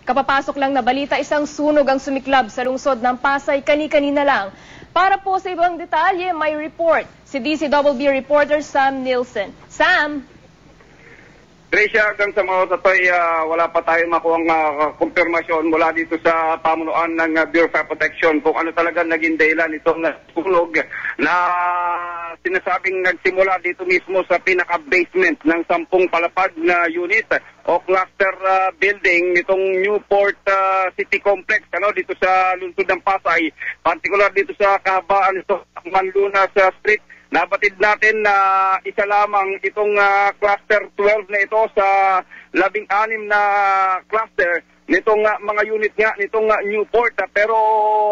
Kapapasok lang na balita, isang sunog ang sumiklab sa lungsod ng Pasay kani-kanina lang. Para po sa ibang detalye, may report si DZBB reporter Sam Nielsen. Sam? Tricia, hanggang sa mga oras ay wala pa tayong makuhang kumpirmasyon mula dito sa pamunuan ng Bureau of Fire Protection kung ano talaga naging dahilan itong sunog na sinasabing nagsimula dito mismo sa pinaka-basement ng 10 palapag na unit o cluster building nitong Newport City Complex dito sa lungsod ng Pasay, particular dito sa kahabaan nito Manlunas Street. Nabatid natin na isa lamang itong cluster 12 na ito sa 16 na cluster nitong mga unit nga nitong Newport. Pero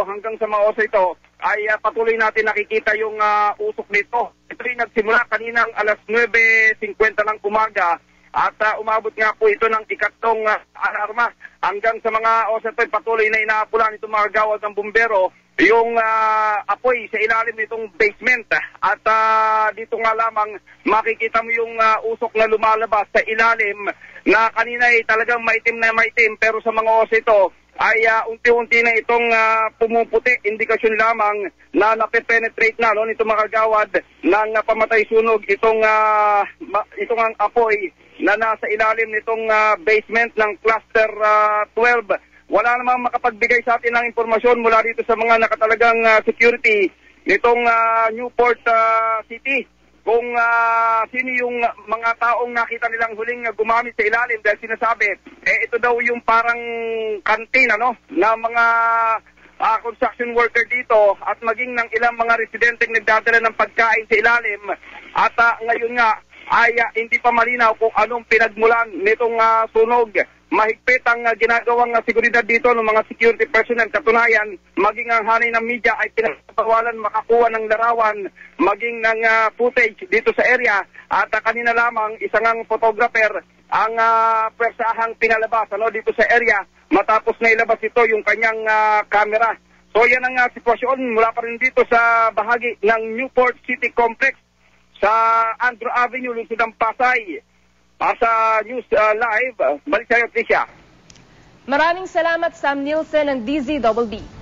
hanggang sa mga oras ito ay patuloy natin nakikita yung usok nito. Ito ay nagsimula kaninang alas 9:50 ng umaga at umabot nga po ito ng ikatlong alarma. Hanggang sa mga oras ito patuloy na inaapulan itong mga gawad ng bumbero yung apoy sa ilalim nitong basement at dito nga lamang makikita mo yung usok na lumalabas sa ilalim na kanina ay talagang maitim na maitim, pero sa mga oras ito ay unti-unti na itong pumuputi, indikasyon lamang na nape-penetrate na nitong mga gawad ng pamatay sunog itong ang apoy na nasa ilalim nitong basement ng cluster 12. Wala namang makapagbigay sa atin ng impormasyon mula dito sa mga nakatalagang security nitong Newport City kung sino yung mga taong nakita nilang huling gumamit sa ilalim dahil sinasabi, ito daw yung parang kantin na mga construction worker dito at maging ng ilang mga residente nagdadala ng pagkain sa ilalim at ngayon nga ay hindi pa malinaw kung anong pinagmulan nitong sunog. Mahigpit ang ginagawang seguridad dito ng mga security personnel. Katunayan, maging ang hanay ng media ay pinagpapawalan makakuha ng larawan, maging ng footage dito sa area. At kanina lamang isang photographer ang persahang pinalabas dito sa area matapos na ilabas ito yung kanyang camera. So yan ang sitwasyon mula pa rin dito sa bahagi ng Newport City Complex sa Andrew Avenue, lungsod ng Pasay. Sa News Live, balik sa'yo, Tricia. Maraming salamat, Sam Nielsen ng DZBB.